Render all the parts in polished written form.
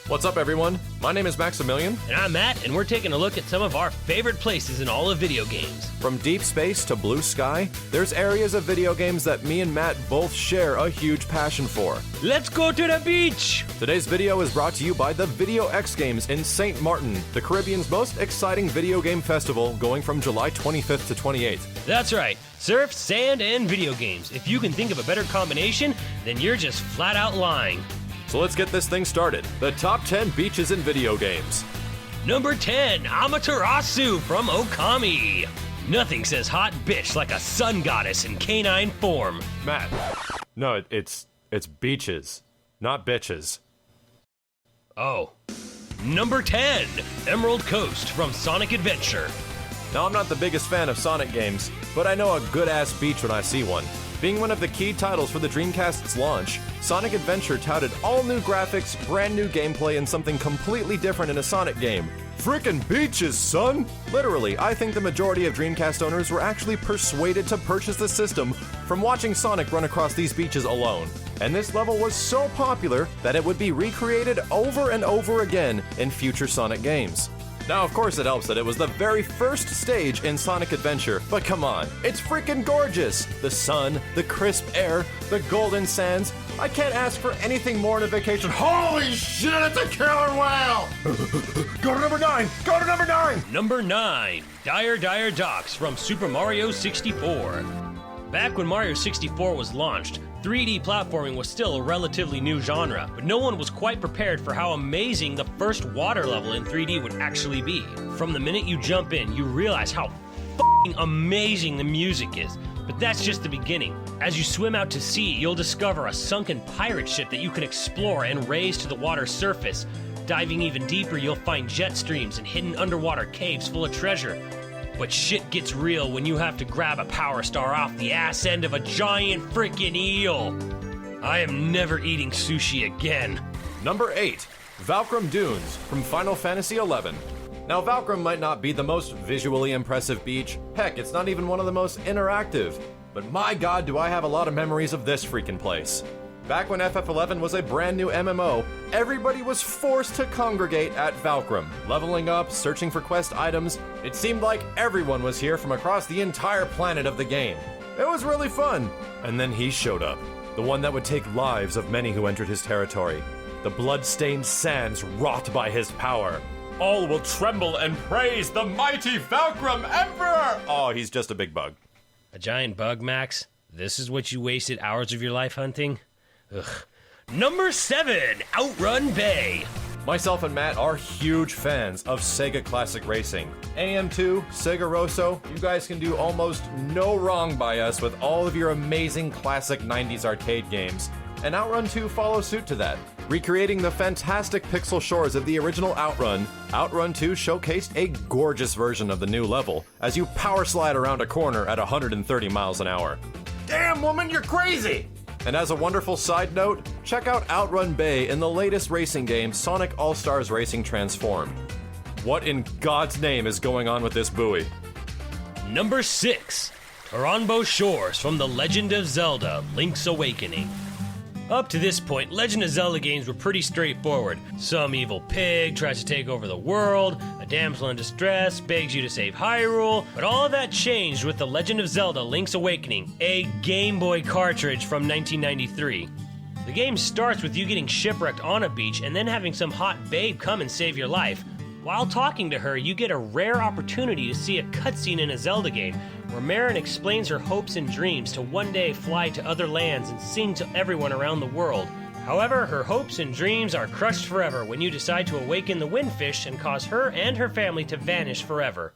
What's up, everyone? My name is Maximilian. And I'm Matt, and we're taking a look at some of our favorite places in all of video games. From deep space to blue sky, there's areas of video games that me and Matt both share a huge passion for. Let's go to the beach! Today's video is brought to you by the VXG in St. Martin, the Caribbean's most exciting video game festival, going from July 25th to 28th. That's right, surf, sand, and video games. If you can think of a better combination, then you're just flat out lying. So let's get this thing started. The top 10 beaches in video games. Number 10, Amaterasu from Okami. Nothing says hot bitch like a sun goddess in canine form. Matt. No, it's beaches, not bitches. Oh. Number 10, Emerald Coast from Sonic Adventure. Now, I'm not the biggest fan of Sonic games, but I know a good-ass beach when I see one. Being one of the key titles for the Dreamcast's launch, Sonic Adventure touted all new graphics, brand new gameplay, and something completely different in a Sonic game. Frickin' beaches, son! Literally, I think the majority of Dreamcast owners were actually persuaded to purchase the system from watching Sonic run across these beaches alone. And this level was so popular that it would be recreated over and over again in future Sonic games. Now, of course, it helps that it was the very first stage in Sonic Adventure, but come on, it's freaking gorgeous! The sun, the crisp air, the golden sands. I can't ask for anything more in a vacation. Holy shit, it's a killer whale! Go to number 9! Go to number 9! Number 9, Dire Docks from Super Mario 64. Back when Mario 64 was launched, 3D platforming was still a relatively new genre, but no one was quite prepared for how amazing the first water level in 3D would actually be. From the minute you jump in, you realize how f***ing amazing the music is. But that's just the beginning. As you swim out to sea, you'll discover a sunken pirate ship that you can explore and raise to the water's surface. Diving even deeper, you'll find jet streams and hidden underwater caves full of treasure. But shit gets real when you have to grab a power star off the ass end of a giant freaking eel. I am never eating sushi again. Number 8, Valkyrum Dunes from Final Fantasy XI. Now, Valkyrum might not be the most visually impressive beach. Heck, it's not even one of the most interactive. But my god, do I have a lot of memories of this freaking place. Back when FF11 was a brand new MMO, everybody was forced to congregate at Valkyrum, leveling up, searching for quest items. It seemed like everyone was here from across the entire planet of the game. It was really fun. And then he showed up, the one that would take lives of many who entered his territory. The blood-stained sands wrought by his power. All will tremble and praise the mighty Valkyrum Emperor! Oh, he's just a big bug. A giant bug, Max? This is what you wasted hours of your life hunting? Ugh. Number 7, Outrun Bay. Myself and Matt are huge fans of Sega Classic Racing. AM2, Sega Rosso, you guys can do almost no wrong by us with all of your amazing classic 90s arcade games. And Outrun 2 follows suit to that. Recreating the fantastic pixel shores of the original Outrun, Outrun 2 showcased a gorgeous version of the new level as you power slide around a corner at 130 miles an hour. Damn, woman, you're crazy! And as a wonderful side note, check out Outrun Bay in the latest racing game, Sonic All-Stars Racing Transformed. What in God's name is going on with this buoy? Number 6, Taranbo Shores from The Legend of Zelda: Link's Awakening. Up to this point, Legend of Zelda games were pretty straightforward. Some evil pig tries to take over the world, a damsel in distress begs you to save Hyrule, but all of that changed with The Legend of Zelda: Link's Awakening, a Game Boy cartridge from 1993. The game starts with you getting shipwrecked on a beach and then having some hot babe come and save your life. While talking to her, you get a rare opportunity to see a cutscene in a Zelda game, where Marin explains her hopes and dreams to one day fly to other lands and sing to everyone around the world. However, her hopes and dreams are crushed forever when you decide to awaken the Windfish and cause her and her family to vanish forever.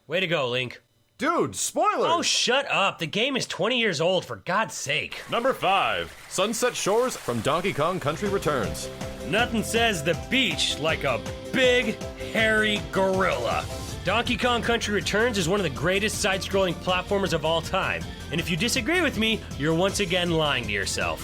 Way to go, Link. Dude, spoilers! Oh, shut up. The game is 20 years old, for God's sake. Number 5, Sunset Shores from Donkey Kong Country Returns. Nothing says the beach like a big, hairy gorilla. Donkey Kong Country Returns is one of the greatest side-scrolling platformers of all time, and if you disagree with me, you're once again lying to yourself.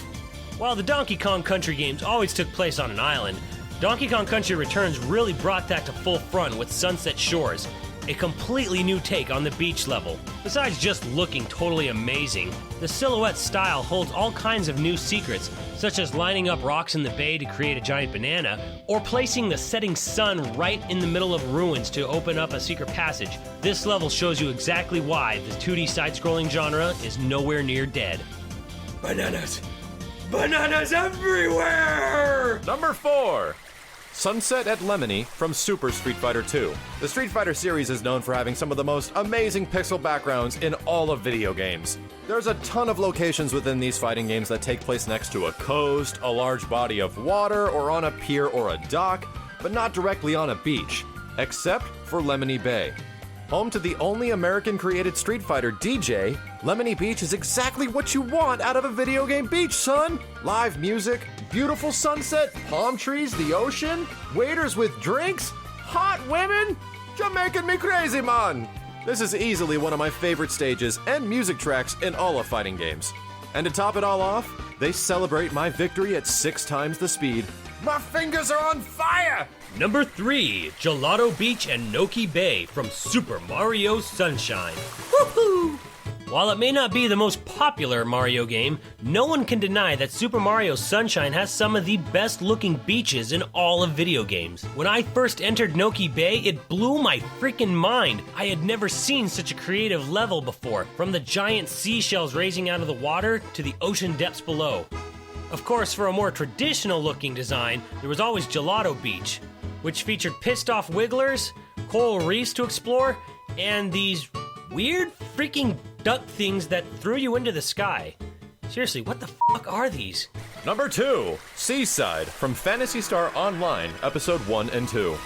While the Donkey Kong Country games always took place on an island, Donkey Kong Country Returns really brought that to full front with Sunset Shores. a completely new take on the beach level. Besides just looking totally amazing, the silhouette style holds all kinds of new secrets, such as lining up rocks in the bay to create a giant banana, or placing the setting sun right in the middle of ruins to open up a secret passage. This level shows you exactly why the 2D side-scrolling genre is nowhere near dead. Bananas! Bananas everywhere! Number 4. Sunset at Lemony from Super Street Fighter 2. The Street Fighter series is known for having some of the most amazing pixel backgrounds in all of video games. There's a ton of locations within these fighting games that take place next to a coast, a large body of water, or on a pier or a dock, but not directly on a beach, except for Lemony Bay. Home to the only American-created Street Fighter DJ, Lemony Beach is exactly what you want out of a video game beach, son! Live music, beautiful sunset, palm trees, the ocean, waiters with drinks, hot women? You're making me crazy, man! This is easily one of my favorite stages and music tracks in all of fighting games. And to top it all off, they celebrate my victory at 6 times the speed. My fingers are on fire! Number 3, Gelato Beach and Noki Bay from Super Mario Sunshine. Woohoo! While it may not be the most popular Mario game, no one can deny that Super Mario Sunshine has some of the best looking beaches in all of video games. When I first entered Noki Bay, it blew my freaking mind. I had never seen such a creative level before, from the giant seashells raising out of the water to the ocean depths below. Of course, for a more traditional looking design, there was always Gelato Beach, which featured pissed off wigglers, coral reefs to explore, and these weird freaking duck things that threw you into the sky. Seriously, what the fuck are these? Number 2, Seaside from Phantasy Star Online, Episode 1 and 2.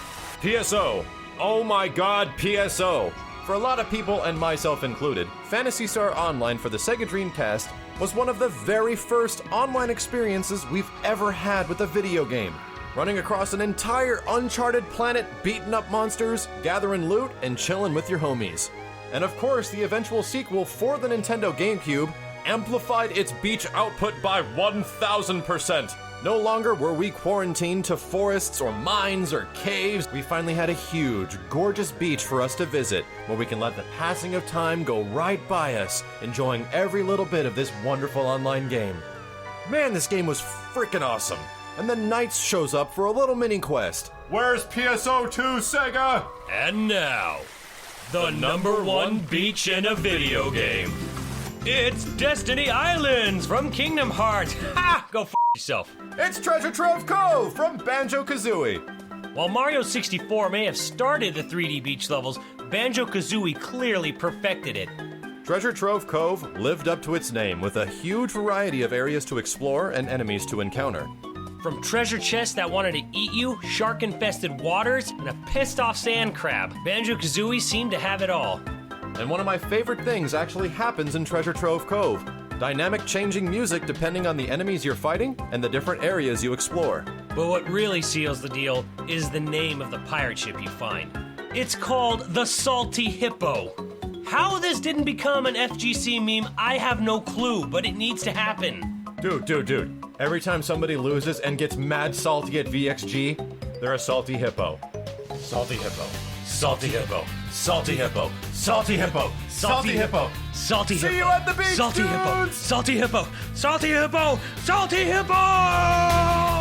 PSO. Oh my god, PSO. For a lot of people, and myself included, Phantasy Star Online for the Sega Dreamcast was one of the very first online experiences we've ever had with a video game. Running across an entire uncharted planet, beating up monsters, gathering loot, and chilling with your homies. And of course, the eventual sequel for the Nintendo GameCube amplified its beach output by 1000%. No longer were we quarantined to forests or mines or caves. We finally had a huge, gorgeous beach for us to visit, where we can let the passing of time go right by us, enjoying every little bit of this wonderful online game. Man, this game was freaking awesome. And then Knights shows up for a little mini quest. Where's PSO 2, Sega? And now, the number 1 beach in a video game. It's Destiny Islands from Kingdom Hearts. Ha! Go f*** yourself. It's Treasure Trove Cove from Banjo-Kazooie. While Mario 64 may have started the 3D beach levels, Banjo-Kazooie clearly perfected it. Treasure Trove Cove lived up to its name with a huge variety of areas to explore and enemies to encounter. From treasure chests that wanted to eat you, shark-infested waters, and a pissed-off sand crab, Banjo-Kazooie seemed to have it all. And one of my favorite things actually happens in Treasure Trove Cove. Dynamic changing music depending on the enemies you're fighting and the different areas you explore. But what really seals the deal is the name of the pirate ship you find. It's called the Salty Hippo. How this didn't become an FGC meme, I have no clue, but it needs to happen. Dude. Every time somebody loses and gets mad salty at VXG, they're a salty hippo. Salty hippo. Salty hippo. Salty hippo. Salty hippo. Salty hippo. Salty hippo. See you at the beach, Salty hippo. dudes! Salty hippo. Salty hippo. Salty hippo!